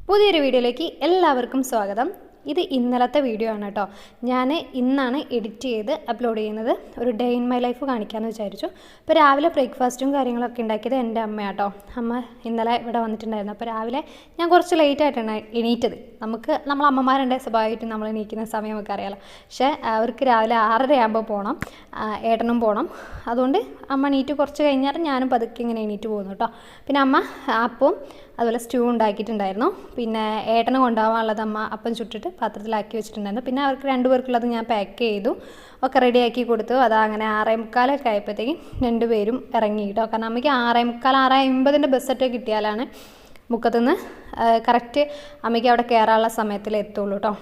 പുതിയൊരു വീഡിയോയിലേക്ക് എല്ലാവർക്കും സ്വാഗതം. ഇത് ഇന്നലത്തെ വീഡിയോ ആണ് കേട്ടോ. ഞാൻ ഇന്നാണ് എഡിറ്റ് ചെയ്ത് അപ്ലോഡ് ചെയ്യുന്നത്. ഒരു ഡേ ഇൻ മൈ ലൈഫ് കാണിക്കാമെന്ന് വിചാരിച്ചു. അപ്പോൾ രാവിലെ ബ്രേക്ക്ഫാസ്റ്റും കാര്യങ്ങളൊക്കെ ഉണ്ടാക്കിയത് എൻ്റെ അമ്മയാട്ടോ. അമ്മ ഇന്നലെ ഇവിടെ വന്നിട്ടുണ്ടായിരുന്നു. അപ്പോൾ രാവിലെ ഞാൻ കുറച്ച് ലേറ്റായിട്ടാണ് എണീറ്റത്. നമ്മൾ അമ്മമാരുടെ സ്വഭാവമായിട്ട് നമ്മൾ എണീക്കുന്ന സമയമൊക്കെ അറിയാമല്ലോ. പക്ഷേ അവർക്ക് രാവിലെ 6:30 ആകുമ്പോൾ പോകണം, ഏട്ടനും പോകണം. അതുകൊണ്ട് അമ്മ എണീറ്റ് കുറച്ച് കഴിഞ്ഞാൽ ഞാനും പതുക്കെ ഇങ്ങനെ എണീറ്റ് പോകുന്നു കേട്ടോ. പിന്നെ അമ്മ അപ്പം അതുപോലെ സ്റ്റൂ ഉണ്ടാക്കിയിട്ടുണ്ടായിരുന്നു. പിന്നെ ഏട്ടന് കൊണ്ടുപോകാനുള്ളത് അമ്മ അപ്പം ചുട്ടിട്ട് പാത്രത്തിലാക്കി വെച്ചിട്ടുണ്ടായിരുന്നു. പിന്നെ അവർക്ക് 2 പേർക്കുള്ളത് ഞാൻ പാക്ക് ചെയ്തു, ഒക്കെ റെഡിയാക്കി കൊടുത്തു. അങ്ങനെ 6:45 ആയപ്പോഴത്തേക്കും 2 പേരും ഇറങ്ങി കേട്ടോ. കാരണം അമ്മയ്ക്ക് 6:45 6:50 ബസ്സൊക്കെ കിട്ടിയാലാണ് മുക്കത്തുനിന്ന് കറക്റ്റ് അമ്മയ്ക്ക് അവിടെ കയറാനുള്ള സമയത്തിൽ എത്തുള്ളൂ കേട്ടോ.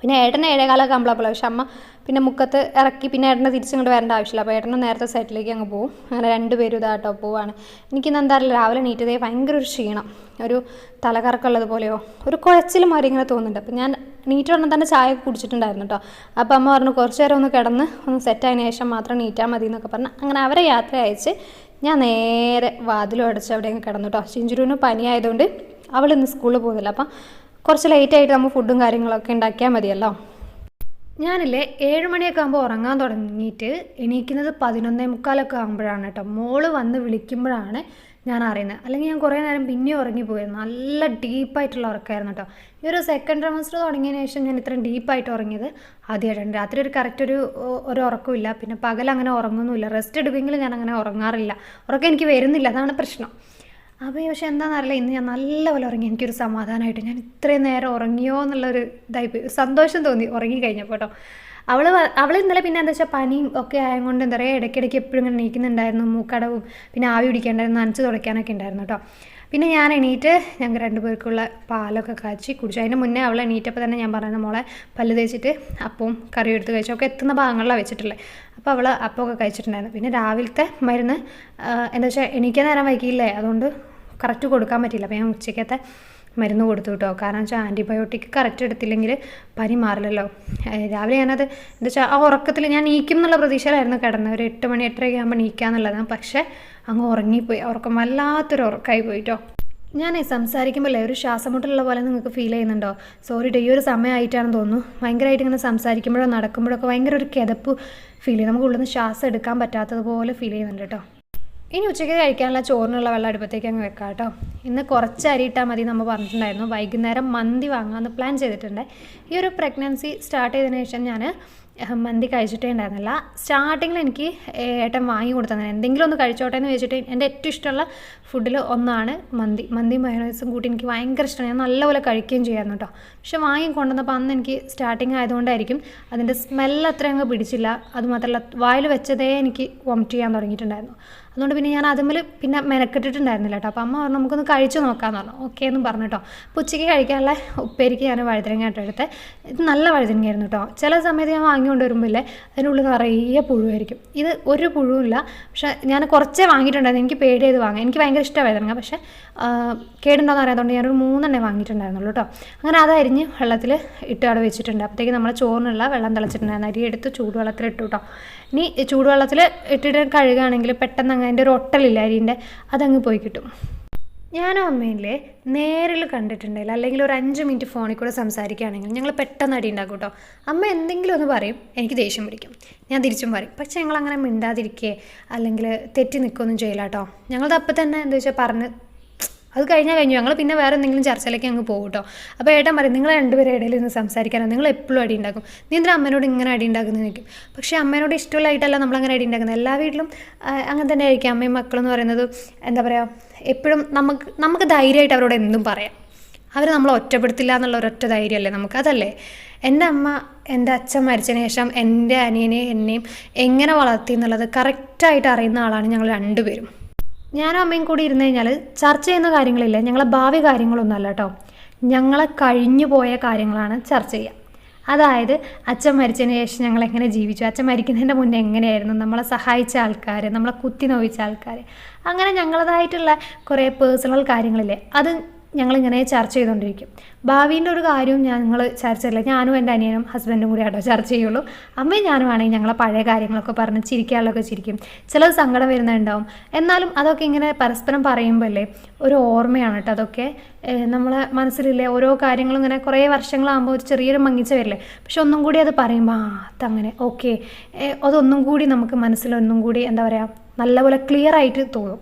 പിന്നെ ഏട്ടന് 7:15 ആകുമ്പോഴാണ്. പക്ഷെ അമ്മ പിന്നെ മുക്കത്ത് ഇറക്കി പിന്നെ ഏട്ടനെ തിരിച്ചിങ്ങോട്ട് വരേണ്ട ആവശ്യമില്ല. അപ്പോൾ ഏട്ടന് നേരത്തെ സൈറ്റിലേക്ക് അങ്ങ് പോകും. അങ്ങനെ 2 പേരും ഇതാട്ടോ പോവാണ്. എനിക്കിന്ന് എന്താ അറിയില്ല, രാവിലെ നീറ്റതേ ഭയങ്കര ഒരു ക്ഷീണം, ഒരു തലകറക്കമുള്ളത് പോലെയോ ഒരു കുഴച്ചിൽ മാറി ഇങ്ങനെ തോന്നുന്നുണ്ട്. അപ്പോൾ ഞാൻ നീറ്റ് ഉടനെ തന്നെ ചായ കുടിച്ചിട്ടുണ്ടായിരുന്നു കേട്ടോ. അപ്പോൾ അമ്മ പറഞ്ഞു കുറച്ച് നേരം ഒന്ന് കിടന്ന് ഒന്ന് സെറ്റായതിനു ശേഷം മാത്രം നീറ്റാൽ മതി എന്നൊക്കെ പറഞ്ഞ് അങ്ങനെ അവരെ യാത്ര അയച്ച് ഞാൻ നേരെ വാതിലും അടച്ച് അവിടെ അങ്ങ് കിടന്നു കേട്ടോ. ചിഞ്ചുരുവിന് പനിയായതുകൊണ്ട് അവൾ ഇന്ന് സ്കൂളിൽ പോകുന്നില്ല. അപ്പം കുറച്ച് ലേറ്റായിട്ട് നമ്മൾ ഫുഡും കാര്യങ്ങളൊക്കെ ഉണ്ടാക്കിയാൽ മതിയല്ലോ. ഞാനില്ലേ 7 മണിയൊക്കെ ആകുമ്പോൾ ഉറങ്ങാൻ തുടങ്ങിയിട്ട് എണീക്കുന്നത് 11:45 ആകുമ്പോഴാണ് കേട്ടോ. മോള് വന്ന് വിളിക്കുമ്പോഴാണ് ഞാൻ അറിയുന്നത്. അല്ലെങ്കിൽ ഞാൻ കുറേ നേരം പിന്നെ ഉറങ്ങിപ്പോയിരുന്നു. നല്ല ഡീപ്പായിട്ടുള്ള ഉറക്കമായിരുന്നു കേട്ടോ. ഈ ഒരു സെക്കൻഡ് ട്രൈമസ്റ്റർ തുടങ്ങിയതിന് ശേഷം ഞാൻ ഇത്രയും ഡീപ്പായിട്ട് ഉറങ്ങിയത് ആദ്യമായിട്ടാണ്. രാത്രി ഒരു കറക്റ്റ് ഒരു ഉറക്കമില്ല. പിന്നെ പകൽ അങ്ങനെ ഉറങ്ങുന്നുമില്ല. റെസ്റ്റ് എടുക്കുമെങ്കിലും ഞാൻ അങ്ങനെ ഉറങ്ങാറില്ല. ഉറക്കം എനിക്ക് വരുന്നില്ല, അതാണ് പ്രശ്നം. അപ്പോൾ പക്ഷേ എന്താണെന്നറിയില്ല, ഇന്ന് ഞാൻ നല്ലപോലെ ഉറങ്ങി. എനിക്കൊരു സമാധാനമായിട്ട് ഞാൻ ഇത്രയും നേരം ഉറങ്ങിയോ എന്നുള്ളൊരു ഇതായിപ്പോയി, സന്തോഷം തോന്നി ഉറങ്ങി കഴിഞ്ഞപ്പോൾ കേട്ടോ. അവൾ ഇന്നലെ പിന്നെ എന്താ വെച്ചാൽ പനിയും ഒക്കെ ആയതുകൊണ്ട് എന്താ പറയുക, ഇടയ്ക്കിടയ്ക്ക് എപ്പോഴും ഇങ്ങനെ എണീക്കുന്നുണ്ടായിരുന്നു. മൂക്കടവും പിന്നെ ആവി പിടിക്കേണ്ടായിരുന്നു, നനച്ച് തുടയ്ക്കാനൊക്കെ ഉണ്ടായിരുന്നു കേട്ടോ. പിന്നെ ഞാൻ എണീറ്റ് ഞങ്ങൾ 2 പേർക്കുള്ള പാലൊക്കെ കാച്ചി കുടിച്ചു. അതിന് മുന്നേ അവൾ എണീറ്റപ്പോൾ തന്നെ ഞാൻ പറയുന്നത് മോളെ പല്ല് തേച്ചിട്ട് അപ്പവും കറിയും എടുത്ത് കഴിച്ചു. ഒക്കെ എത്തുന്ന ഭാഗങ്ങളിലാണ് വെച്ചിട്ടുള്ളത്. അപ്പോൾ അവൾ അപ്പമൊക്കെ കഴിച്ചിട്ടുണ്ടായിരുന്നു. പിന്നെ രാവിലത്തെ മരുന്ന് എന്താ വെച്ചാൽ എണീക്കാൻ നേരം വൈകിയില്ലേ, അതുകൊണ്ട് കറക്റ്റ് കൊടുക്കാൻ പറ്റിയില്ല. അപ്പോൾ ഞാൻ ഉച്ചയ്ക്കത്തെ മരുന്ന് കൊടുത്തു കേട്ടോ. കാരണം വെച്ചാൽ ആൻറ്റിബയോട്ടിക് കറക്റ്റ് എടുത്തില്ലെങ്കിൽ പനി മാറില്ലല്ലോ. രാവിലെ ഞാനത് എന്താ വെച്ചാൽ ആ ഉറക്കത്തിൽ ഞാൻ നീക്കും എന്നുള്ള പ്രതീക്ഷയിലായിരുന്നു കിടന്നത്. ഒരു 8 മണി 8:30 ആകുമ്പോൾ നീക്കാന്നുള്ളതാണ്. പക്ഷേ അങ്ങ് ഉറങ്ങിപ്പോയി. ഉറക്കം വല്ലാത്തൊരു ഉറക്കമായി പോയിട്ടോ. ഞാൻ സംസാരിക്കുമ്പോഴേ ഒരു ശ്വാസമുട്ടുള്ള പോലെ നിങ്ങൾക്ക് ഫീൽ ചെയ്യുന്നുണ്ടോ? സോറി ഡേ, ഈ ഒരു സമയമായിട്ടാണെന്ന് തോന്നുന്നു. ഭയങ്കരമായിട്ട് ഇങ്ങനെ സംസാരിക്കുമ്പോഴോ നടക്കുമ്പോഴൊക്കെ ഭയങ്കര ഒരു കിതപ്പ് ഫീൽ ചെയ്യും. നമുക്ക് ഉള്ളിൽ നിന്ന് ശ്വാസം എടുക്കാൻ പറ്റാത്തതുപോലെ ഫീൽ ചെയ്യുന്നുണ്ട് കേട്ടോ. ഇനി ഉച്ചയ്ക്ക് കഴിക്കാനുള്ള ചോറിനുള്ള വെള്ളം അടുപ്പത്തേക്ക് അങ്ങ് വെക്കാം കേട്ടോ. ഇന്ന് കുറച്ച് അരി ഇട്ടാൽ മതി നമ്മൾ പറഞ്ഞിട്ടുണ്ടായിരുന്നു. വൈകുന്നേരം മന്തി വാങ്ങാമെന്ന് പ്ലാൻ ചെയ്തിട്ടുണ്ട്. ഈ ഒരു പ്രഗ്നൻസി സ്റ്റാർട്ട് ചെയ്തതിന് ശേഷം ഞാൻ മന്തി കഴിച്ചിട്ടേ ഉണ്ടായിരുന്നില്ല. സ്റ്റാർട്ടിങ്ങിൽ എനിക്ക് ഏട്ടൻ വാങ്ങി കൊടുത്തത് എന്തെങ്കിലും ഒന്ന് കഴിച്ചോട്ടെ എന്ന് വെച്ചിട്ട് എൻ്റെ ഏറ്റവും ഇഷ്ടമുള്ള ഫുഡിൽ ഒന്നാണ് മന്തിയും മയോണൈസും കൂട്ടി എനിക്ക് ഭയങ്കര ഇഷ്ടമാണ്. ഞാൻ നല്ലപോലെ കഴിക്കുകയും ചെയ്യായിരുന്നു കേട്ടോ. പക്ഷെ വാങ്ങി കൊണ്ടുവന്നപ്പോൾ അന്ന് എനിക്ക് സ്റ്റാർട്ടിങ് ആയതുകൊണ്ടായിരിക്കും അതിൻ്റെ സ്മെല്ല് അത്ര അങ്ങ് പിടിച്ചില്ല. അതുമാത്രമല്ല വായിൽ വെച്ചതേ എനിക്ക് വോമിറ്റ് ചെയ്യാൻ തുടങ്ങിയിട്ടുണ്ടായിരുന്നു. അതുകൊണ്ട് പിന്നെ ഞാൻ അതുമ്മൽ പിന്നെ മെനക്കെട്ടിട്ടുണ്ടായിരുന്നില്ല കേട്ടോ. അപ്പോൾ അമ്മ പറഞ്ഞു നമുക്കൊന്ന് കഴിച്ചു നോക്കാമെന്ന് പറഞ്ഞു. ഓക്കെ എന്നും പറഞ്ഞു കേട്ടോ. അപ്പോൾ ഉച്ചയ്ക്ക് കഴിക്കാനുള്ള ഉപ്പേരിക്ക് ഞാൻ വഴുതനങ്ങ കേട്ടോ എടുത്ത്. ഇത് നല്ല വഴുതനങ്ങയായിരുന്നു കേട്ടോ. ചില സമയത്ത് ഞാൻ വാങ്ങിക്കൊണ്ട് വരുമ്പോഴേ അതിനുള്ളിൽ നിറയെ പുഴുവായിരിക്കും. ഇത് ഒരു പുഴുവില്ല. പക്ഷേ ഞാൻ കുറച്ചേ വാങ്ങിയിട്ടുണ്ടായിരുന്നു. എനിക്ക് പേടി ചെയ്ത് വാങ്ങാം. എനിക്ക് ഭയങ്കര ഇഷ്ടമാണ് വഴുതനങ്ങ. പക്ഷേ കേടുണ്ടോയെന്ന് അറിയാത്തതുകൊണ്ട് ഞാനൊരു 3 വാങ്ങിയിട്ടുണ്ടായിരുന്നുള്ളൂ കേട്ടോ. അങ്ങനെ അത് അരിഞ്ഞ് വെള്ളത്തിൽ ഇട്ട് അവിടെ വെച്ചിട്ടുണ്ട്. അപ്പോഴത്തേക്ക് നമ്മൾ ചോറിനുള്ള വെള്ളം തിളച്ചിട്ടുണ്ടായിരുന്നു. അരി എടുത്ത് ചൂടുവെള്ളത്തിൽ ഇട്ടു കേട്ടോ. ഇനി ചൂടുവെള്ളത്തിൽ ഇട്ടിട്ട് കഴുകുകയാണെങ്കിൽ പെട്ടെന്ന് അങ്ങ് അതിൻ്റെ ഒരു ഒട്ടലില്ല അരിൻ്റെ, അതങ്ങ് പോയി കിട്ടും. ഞാനും അമ്മയില്ലേ നേരിൽ കണ്ടിട്ടുണ്ടെങ്കിൽ അല്ലെങ്കിൽ ഒരു 5 മിനിറ്റ് ഫോണിൽ കൂടെ സംസാരിക്കുകയാണെങ്കിൽ ഞങ്ങൾ പെട്ടെന്ന് അടി ഉണ്ടാക്കും കേട്ടോ. അമ്മ എന്തെങ്കിലും ഒന്ന് പറയും, എനിക്ക് ദേഷ്യം പിടിക്കും, ഞാൻ തിരിച്ചും പറയും. പക്ഷേ ഞങ്ങളങ്ങനെ മിണ്ടാതിരിക്കുകയെ അല്ലെങ്കിൽ തെറ്റി നിൽക്കുകയൊന്നും ചെയ്യില്ല കേട്ടോ. ഞങ്ങളത് അപ്പം തന്നെ എന്താ വെച്ചാൽ പറഞ്ഞ് അത് കഴിഞ്ഞു. ഞങ്ങൾ പിന്നെ വേറെ എന്തെങ്കിലും ചർച്ചയിലേക്ക് അങ്ങ് പോകും കേട്ടോ. അപ്പോൾ ഏട്ടൻ പറയും നിങ്ങൾ 2 പേരുടെ ഇടയിൽ നിന്ന് സംസാരിക്കാനോ, നിങ്ങൾ എപ്പോഴും അടി ഉണ്ടാക്കും, നീ എന്തിനാ അമ്മേനോട് ഇങ്ങനെ അടി ഉണ്ടാക്കുന്നത് നിൽക്കും. പക്ഷേ അമ്മേനോട് ഇഷ്ടമുള്ളതായിട്ടല്ല നമ്മളങ്ങനെ അടി ഉണ്ടാക്കുന്നത്. എല്ലാ വീട്ടിലും അങ്ങനെ തന്നെ ആയിരിക്കും. അമ്മയും മക്കളെന്ന് പറയുന്നത് എന്താ പറയുക, എപ്പോഴും നമുക്ക് ധൈര്യമായിട്ട് അവരോട് എന്തും പറയാം. അവർ നമ്മളെ ഒറ്റപ്പെടുത്തില്ല എന്നുള്ള ഒരൊറ്റ ധൈര്യമല്ലേ നമുക്ക്. അതല്ലേ എൻ്റെ അമ്മ എൻ്റെ അച്ഛൻ മരിച്ചതിന് ശേഷം എൻ്റെ അനിയനെ എന്നെയും എങ്ങനെ വളർത്തി എന്നുള്ളത് കറക്റ്റായിട്ട് അറിയുന്ന ആളാണ് ഞങ്ങൾ 2 പേരും. ഞാനും അമ്മയും കൂടി ഇരുന്ന് കഴിഞ്ഞാൽ ചർച്ച ചെയ്യുന്ന കാര്യങ്ങളില്ല, ഞങ്ങളെ ഭാവി കാര്യങ്ങളൊന്നുമല്ല കേട്ടോ. ഞങ്ങളെ കഴിഞ്ഞു പോയ കാര്യങ്ങളാണ് ചർച്ച ചെയ്യുക. അതായത് അച്ഛൻ മരിച്ചതിന് ശേഷം ഞങ്ങൾ എങ്ങനെ ജീവിച്ചു, അച്ഛൻ മരിക്കുന്നതിൻ്റെ മുന്നേ എങ്ങനെയായിരുന്നു, നമ്മളെ സഹായിച്ച ആൾക്കാർ, നമ്മളെ കുത്തി നോവിച്ച ആൾക്കാർ, അങ്ങനെ ഞങ്ങളതായിട്ടുള്ള കുറേ പേഴ്സണൽ കാര്യങ്ങളില്ലേ, അത് ഞങ്ങളിങ്ങനെ ചർച്ച ചെയ്തുകൊണ്ടിരിക്കും. ഭാവിൻ്റെ ഒരു കാര്യവും ഞങ്ങൾ ചർച്ച ചെയ്യില്ല. ഞാനും എൻ്റെ അനിയനും ഹസ്ബൻഡും കൂടി ആട്ടോ ചർച്ച ചെയ്യുള്ളൂ. അമ്മയും ഞാനും ആണെങ്കിൽ ഞങ്ങളെ പഴയ കാര്യങ്ങളൊക്കെ പറഞ്ഞ് ചിരിക്കാനുള്ളതൊക്കെ ചിരിക്കും. ചിലത് സങ്കടം വരുന്നുണ്ടാവും. എന്നാലും അതൊക്കെ ഇങ്ങനെ പരസ്പരം പറയുമ്പോൾ അല്ലേ ഒരു ഓർമ്മയാണ് കേട്ടോ. അതൊക്കെ നമ്മളെ മനസ്സിലില്ലേ ഓരോ കാര്യങ്ങളും ഇങ്ങനെ കുറേ വർഷങ്ങളാകുമ്പോൾ ഒരു ചെറിയൊരു മങ്ങിച്ച വരില്ലേ. പക്ഷെ ഒന്നും കൂടി അത് പറയുമ്പോൾ അതങ്ങനെ ഓക്കെ, അതൊന്നും കൂടി നമുക്ക് മനസ്സിലൊന്നും കൂടി എന്താ പറയുക നല്ലപോലെ ക്ലിയർ ആയിട്ട് തോന്നും.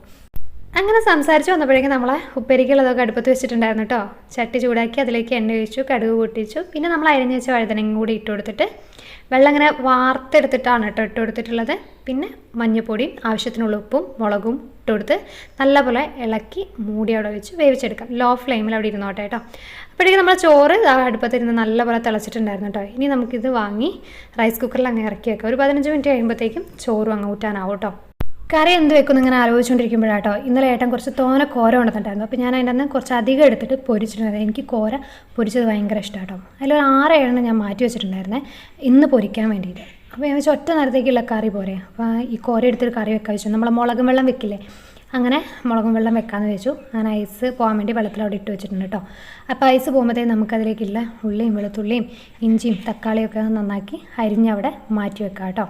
അങ്ങനെ സംസാരിച്ച് വന്നപ്പോഴേക്കും നമ്മളെ ഉപ്പേരിക്കുള്ളതൊക്കെ അടുപ്പത്ത് വെച്ചിട്ടുണ്ടായിരുന്നു കേട്ടോ. ചട്ടി ചൂടാക്കി അതിലേക്ക് എണ്ണ ഒഴിച്ചു, കടുക് പൊട്ടിച്ചു. പിന്നെ നമ്മൾ അരിഞ്ഞ് വെച്ച വഴുതനങ്ങ കൂടി ഇട്ട് കൊടുത്തിട്ട് വെള്ളം ഇങ്ങനെ വാർത്തെടുത്തിട്ടാണ് കേട്ടോ ഇട്ട് കൊടുത്തിട്ടുള്ളത്. പിന്നെ മഞ്ഞൾപ്പൊടിയും ആവശ്യത്തിനുള്ള ഉപ്പും മുളകും ഇട്ട് കൊടുത്ത് നല്ലപോലെ ഇളക്കി മൂടി അവിടെ വെച്ച് വേവിച്ചെടുക്കാം. ലോ ഫ്ലെയിമിൽ അവിടെ ഇരുന്നോട്ടെ കേട്ടോ. അപ്പോഴേക്കും നമ്മൾ ചോറ് അടുപ്പത്തിരുന്ന് നല്ലപോലെ തിളച്ചിട്ടുണ്ടായിരുന്നു കേട്ടോ. ഇനി നമുക്കിത് വാങ്ങി റൈസ് കുക്കറിൽ അങ്ങ് ഇറക്കി വെക്കാം. ഒരു 15 മിനിറ്റ് കഴിയുമ്പോഴത്തേക്കും ചോറും അങ്ങ് ഊറ്റാനാവും കേട്ടോ. കറി എന്ത് വെക്കുമെന്ന് ഇങ്ങനെ ആലോചിച്ചുകൊണ്ടിരിക്കുമ്പോഴാട്ടോ ഇന്നലെ ഏട്ടൻ കുറച്ച് തോനെ കോര കൊണ്ടുവന്നിട്ടുണ്ടായിരുന്നു. അപ്പോൾ ഞാൻ അതിൻ്റെ അന്ന് കുറച്ച് അധികം എടുത്തിട്ട് പൊരിച്ചിട്ടുണ്ടായിരുന്നു. എനിക്ക് കോര പൊരിച്ചത് ഭയങ്കര ഇഷ്ടമാട്ടോ. അതിലൊരു 6-7 ഞാൻ മാറ്റി വെച്ചിട്ടുണ്ടായിരുന്നേ ഇന്ന് പൊരിക്കാൻ വേണ്ടിയിട്ട്. അപ്പോൾ ഞാൻ വെച്ചാൽ ഒറ്റ നേരത്തേക്കുള്ള കറി പോരെ. അപ്പോൾ ഈ കോര എടുത്തിട്ട് കറി വെക്കാൻ വെച്ചു. നമ്മൾ മുളകും വെള്ളം വെക്കില്ലേ, അങ്ങനെ മുളകും വെള്ളം വെക്കാമെന്ന് വെച്ചു. അങ്ങനെ ഐസ് പോകാൻ വേണ്ടി വെള്ളത്തിൽ അവിടെ ഇട്ട് വെച്ചിട്ടുണ്ട് കേട്ടോ. അപ്പോൾ ഐസ് പോകുമ്പോഴത്തേക്കും നമുക്കതിലേക്കില്ല ഉള്ളിയും വെളുത്തുള്ളിയും ഇഞ്ചിയും തക്കാളിയൊക്കെ നന്നാക്കി അരിഞ്ഞവിടെ മാറ്റി വെക്കാം കേട്ടോ.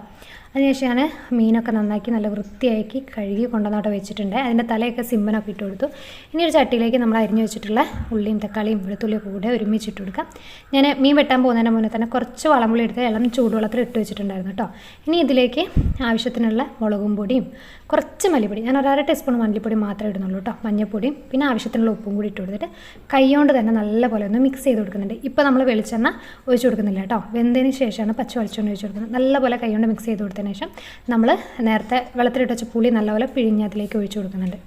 അതിനുശേഷം ഞാൻ മീനൊക്കെ നന്നാക്കി നല്ല വൃത്തിയാക്കി കഴുകി കൊണ്ടുവന്നോട്ട് വെച്ചിട്ടുണ്ട്. അതിൻ്റെ തലയൊക്കെ സിമ്മനൊക്കെ ഇട്ട് കൊടുത്തു. ഇനി ഒരു ചട്ടിയിലേക്ക് നമ്മൾ അരിഞ്ഞു വെച്ചിട്ടുള്ള ഉള്ളിയും തക്കാളിയും വെളുത്തുള്ളിയും കൂടെ ഒരുമിച്ചിട്ട് കൊടുക്കാം. ഞാൻ മീൻ വെട്ടാൻ പോകുന്നതിന് മുന്നേ തന്നെ കുറച്ച് വളംപുളി എടുത്ത് ഇളം ചൂടുവെള്ളത്തിൽ ഇട്ട് വെച്ചിട്ടുണ്ടായിരുന്നു കേട്ടോ. ഇനി ഇതിലേക്ക് ആവശ്യത്തിനുള്ള മുളകും പൊടിയും കുറച്ച് മല്ലിപ്പൊടി, ഞാൻ 1/2 ടീസ്പൂൺ മല്ലിപ്പൊടി മാത്രമേ ഇടുന്നുള്ളൂ കേട്ടോ. മഞ്ഞൾപ്പൊടിയും പിന്നെ ആവശ്യത്തിനുള്ള ഉപ്പും കൂടി ഇട്ട് കൊടുത്തിട്ട് കൈകൊണ്ട് തന്നെ നല്ലപോലെ ഒന്ന് മിക്സ് ചെയ്ത് കൊടുക്കുന്നുണ്ട്. ഇപ്പോൾ നമ്മൾ വെളിച്ചെണ്ണ ഒഴിച്ച് കൊടുക്കുന്നില്ല കേട്ടോ. വെന്തതിന് ശേഷമാണ് പച്ച വെളിച്ചെണ്ണ ഒഴിച്ച് കൊടുക്കുന്നത്. നല്ലപോലെ കൈകൊണ്ട് മിക്സ് ചെയ്ത് കൊടുത്തതിന് ശേഷം നമ്മൾ നേരത്തെ വെള്ളത്തിലിട്ട് വെച്ച പുളി നല്ലപോലെ പിഴിഞ്ഞ് അതിലേക്ക് ഒഴിച്ച് കൊടുക്കുന്നുണ്ട്.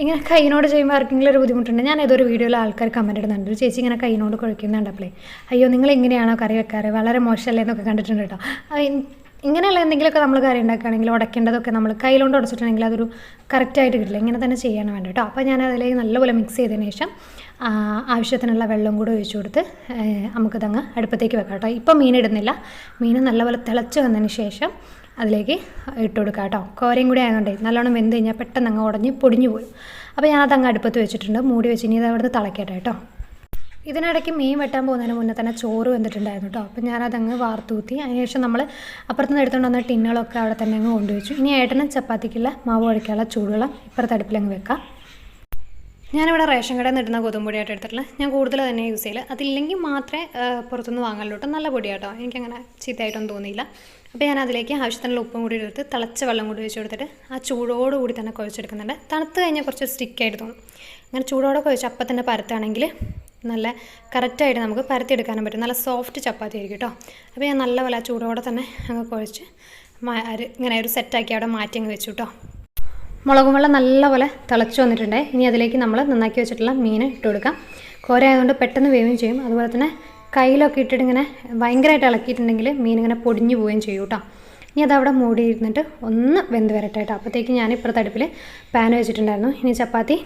ഇങ്ങനെ കൈനോട് ചെയ്യുമ്പോൾ ആർക്കെങ്കിലും ഒരു ബുദ്ധിമുട്ടുണ്ട്. ഞാൻ ഏതൊരു വീഡിയോയിൽ ആൾക്കാർ കമൻറ്റ് ഇടുന്നുണ്ട്, ഒരു ചേച്ചി ഇങ്ങനെ കൈനോട് കുഴക്കുന്നുണ്ടപ്പോഴേ അയ്യോ നിങ്ങൾ എങ്ങനെയാണോ കറി വെക്കാറ്, വളരെ മോശമല്ലേ എന്നൊക്കെ കണ്ടിട്ടുണ്ട് കേട്ടോ. ഇങ്ങനെയുള്ള എന്തെങ്കിലുമൊക്കെ നമ്മൾ കറി ഉണ്ടാക്കുകയാണെങ്കിൽ ഉടയ്ക്കേണ്ടതൊക്കെ നമ്മൾ കയ്യിലോണ്ട് ഉടച്ചിട്ടുണ്ടെങ്കിൽ അതൊരു കറക്റ്റായിട്ട് കിട്ടില്ല. ഇങ്ങനെ തന്നെ ചെയ്യണം വേണ്ട കേട്ടോ. അപ്പോൾ ഞാൻ അതിലേക്ക് നല്ലപോലെ മിക്സ് ചെയ്തതിന് ശേഷം ആവശ്യത്തിനുള്ള വെള്ളം കൂടെ ഒഴിച്ചു കൊടുത്ത് നമുക്കിതങ്ങ് അടുപ്പത്തേക്ക് വെക്കാം കേട്ടോ. ഇപ്പം മീൻ ഇടുന്നില്ല. മീൻ നല്ലപോലെ തിളച്ച് വന്നതിന് ശേഷം അതിലേക്ക് ഇട്ട് കൊടുക്കാം കേട്ടോ. കോരയും കൂടി ആയതുകൊണ്ടേ നല്ലോണം വെന്ത് കഴിഞ്ഞാൽ പെട്ടെന്ന് അങ്ങ് ഉടഞ്ഞ് പൊടിഞ്ഞു പോരും. അപ്പോൾ ഞാനതങ്ങ് അടുപ്പത്ത് വെച്ചിട്ടുണ്ട്, മൂടി വെച്ച് ഇനി ഇത് അവിടുന്ന് തിളക്കട്ടെ കേട്ടോ. ഇതിനിടയ്ക്ക് മീൻ വെട്ടാൻ പോകുന്നതിന് മുന്നേ തന്നെ ചോറ് വെന്തിട്ടുണ്ടായിരുന്നു കേട്ടോ. അപ്പോൾ ഞാനതങ്ങ് വാർത്തൂത്തി. അതിനുശേഷം നമ്മൾ അപ്പുറത്തുനിന്ന് എടുത്തുകൊണ്ട് വന്ന ടിന്നുകളൊക്കെ അവിടെ തന്നെ അങ്ങ് കൊണ്ടുവച്ചു. ഇനി ഏട്ടനും ചപ്പാത്തിക്കുള്ള മാവ് കുഴക്കാനുള്ള ചൂടുവെള്ളം ഇപ്പുറത്തെ അടുപ്പിലങ്ങ് വെക്കാം. ഞാനിവിടെ റേഷൻ കടയിൽ നിന്ന് ഇടുന്ന ഗോതമ്പൊടിയായിട്ട് എടുത്തിട്ടുള്ള ഞാൻ കൂടുതൽ തന്നെ യൂസ് ചെയ്യില്ല. അതില്ലെങ്കിൽ മാത്രമേ പുറത്തുനിന്ന് വാങ്ങാനുള്ളൂ കേട്ടോ. നല്ല പൊടിയാട്ടോ, എനിക്കങ്ങനെ ചീത്തയായിട്ടൊന്നും തോന്നിയില്ല. അപ്പോൾ ഞാൻ അതിലേക്ക് ആവശ്യത്തിനുള്ള ഉപ്പും കൂടി എടുത്ത് തിളച്ച വെള്ളം കൂടി വെച്ച് കൊടുത്തിട്ട് ആ ചൂടോടുകൂടി തന്നെ കുഴച്ചെടുക്കുന്നുണ്ട്. തണുത്ത് കഴിഞ്ഞാൽ കുറച്ച് സ്റ്റിക്കായിട്ട് തോന്നും. അങ്ങനെ ചൂടോടെ കുഴച്ച് അപ്പം തന്നെ പരത്തുകയാണെങ്കിൽ നല്ല കറക്റ്റായിട്ട് നമുക്ക് പരത്തിയെടുക്കാനും പറ്റും. നല്ല സോഫ്റ്റ് ചപ്പാത്തി ആയിരിക്കും കേട്ടോ. അപ്പോൾ ഞാൻ നല്ലപോലെ ആ ചൂടോടെ തന്നെ അങ്ങ് കുഴച്ച് ഇങ്ങനെ ഒരു സെറ്റാക്കി അവിടെ മാറ്റി അങ്ങ് വെച്ചു കേട്ടോ. മുളകും വെള്ളം നല്ലപോലെ തിളച്ച് വന്നിട്ടുണ്ട്. ഇനി അതിലേക്ക് നമ്മൾ നന്നാക്കി വെച്ചിട്ടുള്ള മീൻ ഇട്ട് കൊടുക്കാം. കോര ആയതുകൊണ്ട് പെട്ടെന്ന് വേവുകയും ചെയ്യും. അതുപോലെ തന്നെ കയ്യിലൊക്കെ ഇട്ടിട്ട് ഇങ്ങനെ ഭയങ്കരമായിട്ട് ഇളക്കിയിട്ടുണ്ടെങ്കിൽ മീൻ ഇങ്ങനെ പൊടിഞ്ഞു പോവുകയും ചെയ്യും കേട്ടോ. ഇനി അതവിടെ മൂടി ഇരുന്നിട്ട് ഒന്ന് വെന്ത് വരട്ടെ കേട്ടോ. അപ്പോഴത്തേക്ക് ഞാൻ ഇപ്പുറത്തെ അടുപ്പിൽ പാൻ വെച്ചിട്ടുണ്ടായിരുന്നു. ഇനി ചപ്പാത്തി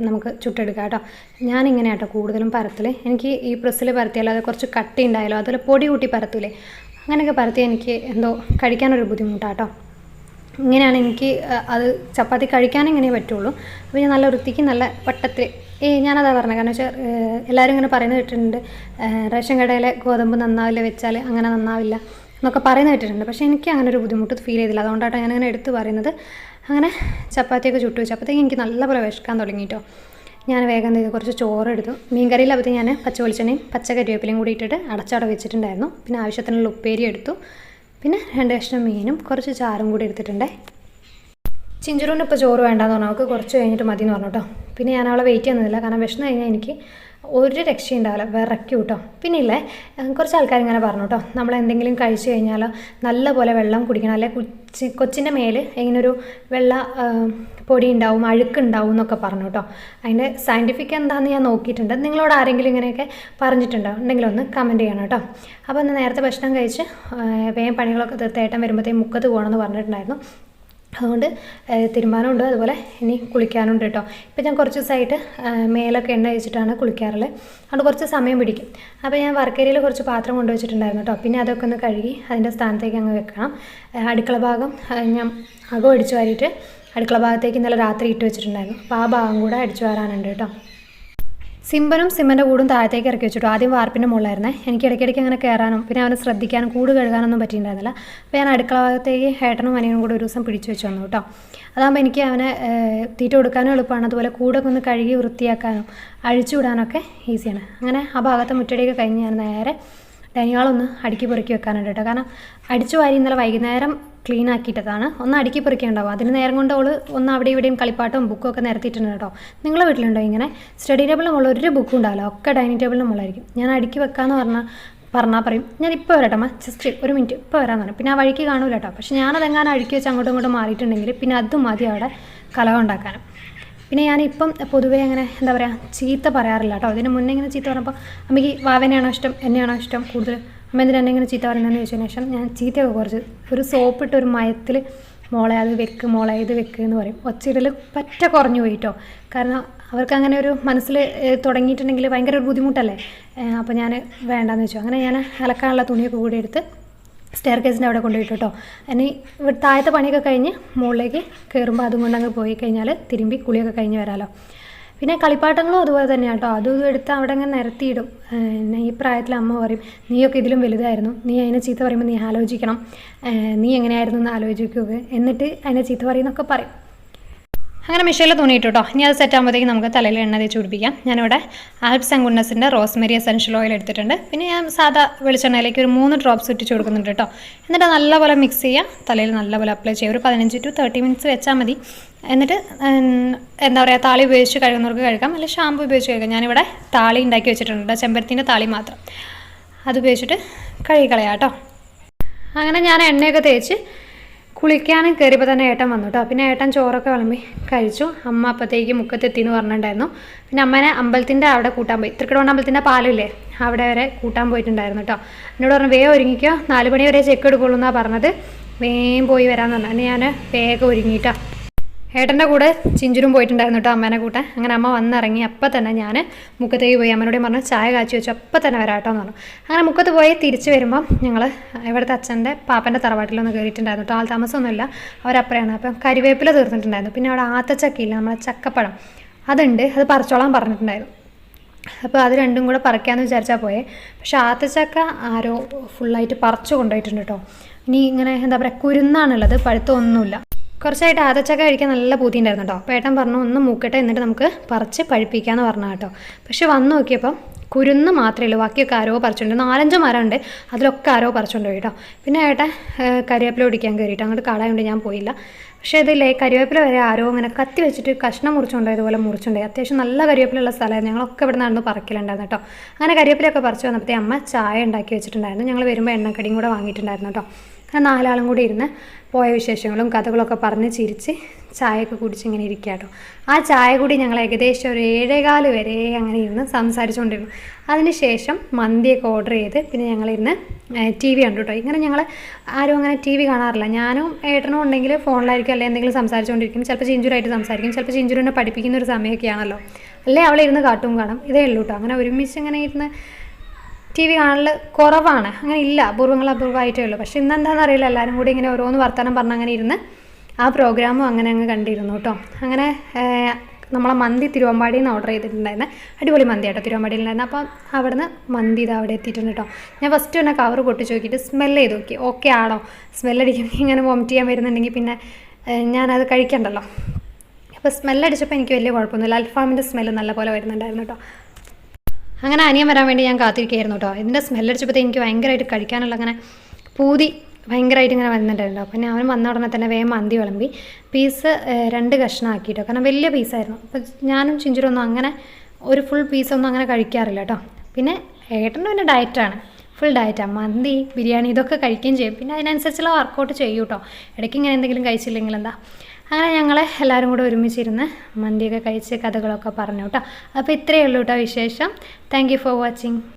നമുക്ക് ചുട്ടെടുക്കാം കേട്ടോ. ഞാനിങ്ങനെ കേട്ടോ കൂടുതലും പരത്തൽ. എനിക്ക് ഈ പ്രസ്സിൽ പരത്തിയാലോ അത് കുറച്ച് കട്ടി ഉണ്ടായാലോ അതുപോലെ പൊടി കൂട്ടി പരത്തൂലേ, അങ്ങനെയൊക്കെ പരത്തി എനിക്ക് എന്തോ കഴിക്കാനൊരു ബുദ്ധിമുട്ടാട്ടോ. ഇങ്ങനെയാണ് എനിക്ക് അത് ചപ്പാത്തി കഴിക്കാൻ ഇങ്ങനെ പറ്റുള്ളൂ. അപ്പോൾ ഞാൻ നല്ല വൃത്തിക്ക് നല്ല വട്ടത്തിൽ ഞാനതാ പറഞ്ഞത്. കാരണം വെച്ചാൽ എല്ലാവരും ഇങ്ങനെ പറയുന്നത് കേട്ടിട്ടുണ്ട് റേഷൻ കടയിലെ ഗോതമ്പ് നന്നാവില്ല വെച്ചാൽ അങ്ങനെ നന്നാവില്ല എന്നൊക്കെ പറയുന്നത് കേട്ടിട്ടുണ്ട്. പക്ഷേ എനിക്ക് അങ്ങനെ ഒരു ബുദ്ധിമുട്ട് ഫീൽ ചെയ്തില്ല. അതുകൊണ്ടാണ് ഞാനങ്ങനെ എടുത്ത് പറയുന്നത്. അങ്ങനെ ചപ്പാത്തിയൊക്കെ ചുട്ടു വെച്ചപ്പോഴത്തേക്ക് എനിക്ക് നല്ലപോലെ വിശക്കാൻ തുടങ്ങിയിട്ടോ. ഞാൻ വേഗം ചെയ്ത് കുറച്ച് ചോറെടുത്തു. മീൻ കറിയിലാകുമ്പോൾ ഞാൻ പച്ച വെളിച്ചെണ്ണയും പച്ച കരിവേപ്പിലയും കൂടി ഇട്ടിട്ട് അടച്ചവിടെ വെച്ചിട്ടുണ്ടായിരുന്നു. പിന്നെ ആവശ്യത്തിനുള്ള ഉപ്പേരി എടുത്തു. പിന്നെ 2 കഷ്ണം മീനും കുറച്ച് ചാറും കൂടി എടുത്തിട്ടുണ്ട്. ചിഞ്ചുറൂന് ഇപ്പോൾ ചോറ് വേണ്ടാന്ന് പറഞ്ഞു. അവൾക്ക് കുറച്ച് കഴിഞ്ഞിട്ട് മതി എന്ന് പറഞ്ഞു കേട്ടോ. പിന്നെ ഞാൻ അവളെ വെയിറ്റ് ചെയ്യുന്നില്ല. കാരണം വിശന്ന് കഴിഞ്ഞാൽ എനിക്ക് ഒരു രക്ഷയുണ്ടാവില്ല, വിറയ്ക്കും കേട്ടോ. പിന്നെ ഇല്ലേ കുറച്ച് ആൾക്കാർ ഇങ്ങനെ പറഞ്ഞു കേട്ടോ, നമ്മളെന്തെങ്കിലും കഴിച്ചു കഴിഞ്ഞാൽ നല്ല പോലെ വെള്ളം കുടിക്കണം, അല്ലെ കൊച്ചിൻ്റെ മേൽ ഇങ്ങനൊരു വെള്ള പൊടി ഉണ്ടാവും, അഴുക്കുണ്ടാവും എന്നൊക്കെ പറഞ്ഞു കേട്ടോ. അതിൻ്റെ സയൻറ്റിഫിക് എന്താണെന്ന് ഞാൻ നോക്കിയിട്ടുണ്ട്. നിങ്ങളോട് ആരെങ്കിലും ഇങ്ങനെയൊക്കെ പറഞ്ഞിട്ടുണ്ടോ ഉണ്ടെങ്കിൽ ഒന്ന് കമൻറ്റ് ചെയ്യണം കേട്ടോ. അപ്പോൾ ഒന്ന് നേരത്തെ ഭക്ഷണം കഴിച്ച് വേഗം പണികളൊക്കെ തീർച്ചയായിട്ടും വരുമ്പോഴത്തേക്കും മുക്കത്ത് പോകണമെന്ന് പറഞ്ഞിട്ടുണ്ടായിരുന്നു. അതുകൊണ്ട് തീരുമാനമുണ്ട്. അതുപോലെ ഇനി കുളിക്കാനുണ്ട് കേട്ടോ. ഇപ്പം ഞാൻ കുറച്ച് ദിവസമായിട്ട് മേലൊക്കെ എണ്ണ വെച്ചിട്ടാണ് കുളിക്കാറുള്ളത്. അതുകൊണ്ട് കുറച്ച് സമയം പിടിക്കും. അപ്പോൾ ഞാൻ വർക്കേരിയയിൽ കുറച്ച് പാത്രം കൊണ്ടുവച്ചിട്ടുണ്ടായിരുന്നു കേട്ടോ. പിന്നെ അതൊക്കെ ഒന്ന് കഴുകി അതിൻ്റെ സ്ഥാനത്തേക്ക് അങ്ങ് വെക്കണം. അടുക്കള ഭാഗം ഞാൻ അകം അടിച്ചു വാരിയിട്ട് അടുക്കള ഭാഗത്തേക്ക് ഇന്നലെ രാത്രി ഇട്ട് വെച്ചിട്ടുണ്ടായിരുന്നു. അപ്പോൾ ആ ഭാഗം കൂടെ അടിച്ചു വാരാനുണ്ട് കേട്ടോ. സിംബനും സിമ്മൻ്റെ കൂടും താഴത്തേക്ക് ഇറക്കി വെച്ചിട്ടു. ആദ്യം വാർപ്പിൻ്റെ മുകളിലായിരുന്നേ. എനിക്ക് ഇടയ്ക്കിടയ്ക്ക് അങ്ങനെ കയറാനും പിന്നെ അവനെ ശ്രദ്ധിക്കാനും കൂട് കഴുകാനൊന്നും പറ്റിയിട്ടുണ്ടായിരുന്നില്ല. അപ്പോൾ ഞാൻ അടുക്കള ഭാഗത്തേക്ക് ഏട്ടനും അനിയനും കൂടെ ഒരു ദിവസം പിടിച്ചു വെച്ച് വന്നു കേട്ടോ. അതാകുമ്പോൾ എനിക്ക് അവനെ തീറ്റ കൊടുക്കാനും എളുപ്പമാണ്, അതുപോലെ കൂടൊക്കെ ഒന്ന് കഴുകി വൃത്തിയാക്കാനും അഴിച്ചു വിടാനൊക്കെ ഈസിയാണ്. അങ്ങനെ ആ ഭാഗത്തെ മുറ്റടിയൊക്കെ കഴിഞ്ഞ് ഞാൻ നേരെ ഡൈനിങ് ഹാളൊന്ന് അടുക്കി പെറുക്കി വെക്കാനുണ്ട് കേട്ടോ. കാരണം അടിച്ചു വാരി ഇന്നലെ വൈകുന്നേരം ക്ലീൻ ആക്കിയിട്ടതാണ്. ഒന്ന് അടുക്കി പെറുക്കിയുണ്ടാവും. അതിന് നേരം കൊണ്ട് അവൾ ഒന്ന് അവിടെ ഇവിടെയും കളിപ്പാട്ടവും ബുക്കും ഒക്കെ നിരത്തിയിട്ടുണ്ട് കേട്ടോ. നിങ്ങളുടെ വീട്ടിലുണ്ടോ ഇങ്ങനെ? സ്റ്റഡി ടേബിളിന് മുകളിൽ ഒരു ബുക്കും ഉണ്ടാവില്ല, ഒക്കെ ഡൈനിങ് ടേബിളിന് മുകളിലായിരിക്കും. ഞാൻ അടുക്കി വെക്കാമെന്ന് പറഞ്ഞാൽ പറയും ഞാൻ ഇപ്പോൾ വരാട്ടമ്മ, ജസ്റ്റ് ഒരു മിനിറ്റ് ഇപ്പോൾ വരാമെന്ന് പറഞ്ഞു. പിന്നെ ആ വഴിക്ക് കാണൂല കേട്ടോ. പക്ഷെ ഞാനതെങ്ങാനും അടുക്കി വെച്ച് അങ്ങോട്ടും ഇങ്ങോട്ടും മാറിയിട്ടുണ്ടെങ്കിൽ പിന്നെ അതും മതി അവിടെ കലഹം ഉണ്ടാക്കാനും. പിന്നെ ഞാനിപ്പം പൊതുവേ അങ്ങനെ എന്താ പറയുക ചീത്ത പറയാറില്ല കേട്ടോ. അതിന് മുന്നേ ഇങ്ങനെ ചീത്ത പറഞ്ഞപ്പോൾ അമ്മയ്ക്ക് വാവനെയാണോ ഇഷ്ടം എന്നെയാണോ ഇഷ്ടം കൂടുതൽ, അമ്മ എന്തിനാ എന്നെ ഇങ്ങനെ ചീത്ത പറയുന്നതെന്ന് ചോദിച്ചതിന് ശേഷം ഞാൻ ചീത്തയൊക്കെ കുറച്ച് ഒരു സോപ്പിട്ട് ഒരു മയത്തിൽ മോളെ അത് വെക്ക്, മോളെ ഇത് വെക്ക് എന്ന് പറയും. ഒച്ചയിടൽ പറ്റ കുറഞ്ഞു പോയിട്ടോ. കാരണം അവർക്ക് അങ്ങനെ ഒരു മനസ്സിൽ തുടങ്ങിയിട്ടുണ്ടെങ്കിൽ ഭയങ്കര ഒരു ബുദ്ധിമുട്ടല്ലേ. അപ്പോൾ ഞാൻ വേണ്ടാന്ന് വെച്ചു. അങ്ങനെ ഞാൻ അലക്കാനുള്ള തുണിയൊക്കെ കൂടി എടുത്ത് സ്റ്റെയർ കേസിൻ്റെ അവിടെ കൊണ്ടുപോയിട്ട് കേട്ടോ. ഇനി ഇവിടെ താഴത്തെ പണിയൊക്കെ കഴിഞ്ഞ് മുകളിലേക്ക് കയറുമ്പോൾ അതും കൊണ്ട് അങ്ങ് പോയി കഴിഞ്ഞാൽ തിരുമ്പി കുളിയൊക്കെ കഴിഞ്ഞ് വരാമല്ലോ. പിന്നെ കളിപ്പാട്ടങ്ങളും അതുപോലെ തന്നെയാണ് കേട്ടോ. അതും എടുത്ത് അവിടെ അങ്ങനെ നിരത്തിയിടും. പിന്നെ ഈ പ്രായത്തിൽ അമ്മ പറയും നീയൊക്കെ ഇതിലും വലുതായിരുന്നു, നീ അതിനെ ചീത്ത പറയുമ്പോൾ നീ ആലോചിക്കണം, നീ എങ്ങനെയായിരുന്നു എന്ന് ആലോചിക്കുക, എന്നിട്ട് അതിനെ ചീത്ത പറയുന്നൊക്കെ പറയും. അങ്ങനെ മിഷയിൽ തുണി ഇട്ടു കേട്ടോ. ഇനി അത് സെറ്റ് ആകുമ്പോഴത്തേക്കും നമുക്ക് തലയിൽ എണ്ണ തേച്ച് പിടിപ്പിക്കാം. ഞാനിവിടെ ആൽപ്സ് ആൻഡ് ഗുഡ്നസിൻ്റെ റോസ്മെരി എസൻഷ്യൽ ഓയിൽ എടുത്തിട്ടുണ്ട്. പിന്നെ ഞാൻ സാധാ വെളിച്ചെണ്ണയിലേക്ക് ഒരു 3 ഡ്രോപ്സ് ഇട്ടിച്ച് കൊടുക്കുന്നുണ്ട് കേട്ടോ. എന്നിട്ട് നല്ലപോലെ മിക്സ് ചെയ്യുക, തലയിൽ നല്ലപോലെ അപ്ലൈ ചെയ്യുക. ഒരു 15 to 30 മിനിറ്റ്സ് വെച്ചാൽ മതി. എന്നിട്ട് എന്താ പറയുക താളി ഉപയോഗിച്ച് കഴുകുന്നവർക്ക് കഴുകാം, അല്ലെങ്കിൽ ഷാമ്പു ഉപയോഗിച്ച് കഴുകാം. ഞാനിവിടെ താളി ഉണ്ടാക്കി വെച്ചിട്ടുണ്ട്, ചെമ്പരത്തിൻ്റെ താളി മാത്രം. അത് ഉപയോഗിച്ചിട്ട് കഴുകിക്കളയാം കേട്ടോ. അങ്ങനെ ഞാൻ എണ്ണയൊക്കെ തേച്ച് കുളിക്കാനും കയറിയപ്പോൾ തന്നെ ഏട്ടൻ വന്നു കേട്ടോ. പിന്നെ ഏട്ടൻ ചോറൊക്കെ വിളമ്പി കഴിച്ചു. അമ്മ അപ്പോഴത്തേക്ക് മുക്കത്തെത്തിയെന്ന് പറഞ്ഞിട്ടുണ്ടായിരുന്നു. പിന്നെ അമ്മേനെ അമ്പലത്തിൻ്റെ അവിടെ കൂട്ടാൻ പോയി. തൃക്കടവണ്ണ അമ്പലത്തിൻ്റെ പാലില്ലേ അവിടെ വരെ കൂട്ടാൻ പോയിട്ടുണ്ടായിരുന്നു കേട്ടോ. എന്നോട് പറഞ്ഞു വേഗം ഒരുങ്ങിക്കോ, 4 മണി വരെ ചെക്ക് എടുക്കുള്ളൂ എന്നാണ് പറഞ്ഞത്, വേഗം പോയി വരാമെന്ന് പറഞ്ഞു. അങ്ങനെ ഞാൻ വേഗം ഒരുങ്ങിയിട്ടോ. ഏട്ടൻ്റെ കൂടെ ചിഞ്ചുരും പോയിട്ടുണ്ടായിരുന്നു കേട്ടോ അമ്മേനെ കൂട്ടാൻ. അങ്ങനെ അമ്മ വന്നിറങ്ങി അപ്പം തന്നെ ഞാൻ മുക്കത്തേക്ക് പോയി. അമ്മനോട് പറഞ്ഞു ചായ കാച്ചി വെച്ചു, അപ്പം തന്നെ വരാട്ടോ എന്ന് പറഞ്ഞു. അങ്ങനെ മുക്കത്ത് പോയി തിരിച്ച് വരുമ്പം ഞങ്ങൾ ഇവിടുത്തെ അച്ഛൻ്റെ പാപ്പൻ്റെ തറവാട്ടിലൊന്ന് കയറിയിട്ടുണ്ടായിരുന്നു കേട്ടോ. ആൾ താമസമൊന്നുമില്ല, അവരപ്പുറയാണ്. അപ്പം കരിവേപ്പില തീർന്നിട്ടുണ്ടായിരുന്നു. പിന്നെ അവിടെ ആത്തച്ചക്കയില്ല, നമ്മളെ ചക്കപ്പഴം അതുണ്ട്, അത് പറിച്ചോളാൻ പറഞ്ഞിട്ടുണ്ടായിരുന്നു. അപ്പോൾ അത് രണ്ടും കൂടെ പറിക്കാമെന്ന് വിചാരിച്ചാൽ പോയേ. പക്ഷേ ആത്തച്ചക്ക ആരോ ഫുള്ളായിട്ട് പറിച്ചു കൊണ്ടുപോയിട്ടുണ്ട് കേട്ടോ. ഇനി ഇങ്ങനെ എന്താ പറയുക കുരുന്നാണുള്ളത്, പഴുത്തൊന്നുമില്ല. കുറച്ചായിട്ട് ആദച്ചക്ക കഴിക്കാൻ നല്ല പൂതി ഉണ്ടായിരുന്നു കേട്ടോ. അപ്പോൾ ഏട്ടൻ പറഞ്ഞു ഒന്ന് മൂക്കട്ടെ, എന്നിട്ട് നമുക്ക് പറിച്ച് പഴിപ്പിക്കാമെന്ന് പറഞ്ഞു കേട്ടോ. പക്ഷെ വന്ന് നോക്കിയപ്പം കുരുന്ന് മാത്രമേ ഉള്ളൂ, ബാക്കിയൊക്കെ ആരോ പറിച്ചുകൊണ്ട് 4-5 മരമുണ്ട്, അതിലൊക്കെ ആരോ പറിച്ചുകൊണ്ട് പോയി കേട്ടോ. പിന്നെ ഏട്ടൻ കരിവേപ്പില ഒടിക്കാൻ കയറിയിട്ട് അങ്ങോട്ട് കളയുണ്ട്, ഞാൻ പോയില്ല. പക്ഷേ ഇതില്ലേ കരിവേപ്പില വരെ ആരോ അങ്ങനെ കത്തി വെച്ചിട്ട് കഷ്ണം മുറിച്ചുകൊണ്ടോ ഇതുപോലെ മുറിച്ചുകൊണ്ടേ. അത്യാവശ്യം നല്ല കരിവേപ്പിലുള്ള സ്ഥലമായിരുന്നു, ഞങ്ങളൊക്കെ ഇവിടെ നടന്ന് പറിക്കലുണ്ടായിരുന്നു കേട്ടോ. അങ്ങനെ കരിവേപ്പിലൊക്കെ പറിച്ച് വന്നപ്പോഴത്തേ അമ്മ ചായ ഉണ്ടാക്കി വെച്ചിട്ടുണ്ടായിരുന്നു. ഞങ്ങൾ വരുമ്പോൾ എണ്ണക്കടിയും കൂടെ വാങ്ങിയിട്ടുണ്ടായിരുന്നു കേട്ടോ. അങ്ങനെ 4 ആളും കൂടി ഇരുന്ന് പോയ വിശേഷങ്ങളും കഥകളൊക്കെ പറഞ്ഞ് ചിരിച്ച് ചായയൊക്കെ കുടിച്ച് ഇങ്ങനെ ഇരിക്കുക കേട്ടോ. ആ ചായ കൂടി ഞങ്ങൾ ഏകദേശം ഒരു 7:15 വരെ അങ്ങനെ ഇരുന്ന് സംസാരിച്ചുകൊണ്ടിരുന്നു. അതിനുശേഷം മന്തിയൊക്കെ ഓർഡർ ചെയ്ത് പിന്നെ ഞങ്ങളിരുന്ന് TV കണ്ടു കേട്ടോ. ഇങ്ങനെ ഞങ്ങൾ ആരും അങ്ങനെ TV കാണാറില്ല. ഞാനും ഏട്ടനും ഉണ്ടെങ്കിൽ ഫോണിലായിരിക്കും അല്ലെങ്കിൽ എന്തെങ്കിലും സംസാരിച്ചുകൊണ്ടിരിക്കും. ചിലപ്പോൾ ചിഞ്ചുരായിട്ട് സംസാരിക്കും, ചിലപ്പോൾ ചിഞ്ചുരിനെ പഠിപ്പിക്കുന്ന ഒരു സമയമൊക്കെയാണല്ലോ, അല്ലേ അവളെ ഇരുന്ന് കാർട്ടൂൺ കാണും. ഇതേ ഉള്ളൂ കേട്ടോ. അങ്ങനെ ഒരുമിച്ച് ഇങ്ങനെ ഇരുന്ന് TV കാണൽ കുറവാണ്, അങ്ങനെ ഇല്ല, അപൂർവമായിട്ടേ ഉള്ളൂ. പക്ഷെ ഇന്നെന്താണെന്ന് അറിയില്ല, എല്ലാവരും കൂടി ഇങ്ങനെ ഓരോന്ന് വർത്തമാനം പറഞ്ഞ് അങ്ങനെ ഇരുന്ന് ആ പ്രോഗ്രാമും അങ്ങനെ അങ്ങ് കണ്ടിരുന്നു കേട്ടോ. അങ്ങനെ നമ്മളെ മന്തി തിരുവമ്പാടിയിൽ നിന്ന് ഓർഡർ ചെയ്തിട്ടുണ്ടായിരുന്നു. അടിപൊളി മന്തി കേട്ടോ തിരുവമ്പാടിയിലുണ്ടായിരുന്നു. അപ്പം അവിടുന്ന് മന്തി ഇത് അവിടെ എത്തിയിട്ടുണ്ട് കേട്ടോ. ഞാൻ ഫസ്റ്റ് തന്നെ കവർ പൊട്ടിച്ച് നോക്കിയിട്ട് സ്മെല്ല് ചെയ്ത് നോക്കി, ഓക്കെ ആണോ. സ്മെല്ലടിക്കുമ്പോൾ ഇങ്ങനെ വോമിറ്റ് ചെയ്യാൻ വരുന്നുണ്ടെങ്കിൽ പിന്നെ ഞാനത് കഴിക്കണ്ടല്ലോ. അപ്പോൾ സ്മെല്ലടിച്ചപ്പോൾ എനിക്ക് വലിയ കുഴപ്പമൊന്നുമില്ല. അൽഫാമിൻ്റെ സ്മെല്ല് നല്ലപോലെ വരുന്നുണ്ടായിരുന്നു കേട്ടോ. അങ്ങനെ അനിയൻ വരാൻ വേണ്ടി ഞാൻ കാത്തിരിക്കുകയായിരുന്നു കേട്ടോ. ഇതിൻ്റെ സ്മെല്ലടിച്ചപ്പോഴത്തേക്ക് എനിക്ക് ഭയങ്കരമായിട്ട് കഴിക്കാനുള്ള അങ്ങനെ പൂതി ഭയങ്കരമായിട്ട് ഇങ്ങനെ വരുന്നുണ്ടായിരുന്നു. അപ്പം ഞാൻ വന്ന ഉടനെ തന്നെ വേഗം മന്തി വിളമ്പി പീസ് 2 കഷ്ണമാക്കിയിട്ടോ. കാരണം വലിയ പീസായിരുന്നു. അപ്പോൾ ഞാനും ചിഞ്ചുരൊന്നും അങ്ങനെ ഒരു ഫുൾ പീസൊന്നും അങ്ങനെ കഴിക്കാറില്ല കേട്ടോ. പിന്നെ ഏട്ടനും പിന്നെ ഡയറ്റാണ്, ഫുൾ ഡയറ്റാണ്. മന്തി ബിരിയാണി ഇതൊക്കെ കഴിക്കുകയും ചെയ്യും. പിന്നെ അതിനനുസരിച്ചുള്ള വർക്കൗട്ട് ചെയ്യും കേട്ടോ. ഇടയ്ക്ക് ഇങ്ങനെ എന്തെങ്കിലും കഴിച്ചില്ലെങ്കിൽ എന്താ. അങ്ങനെ ഞങ്ങൾ എല്ലാവരും കൂടെ ഒരുമിച്ചിരുന്ന് മന്തിയൊക്കെ കഴിച്ച് കഥകളൊക്കെ പറഞ്ഞു കേട്ടോ. അപ്പോൾ ഇത്രയേ ഉള്ളൂ കേട്ടോ വിശേഷം. Thank you for watching.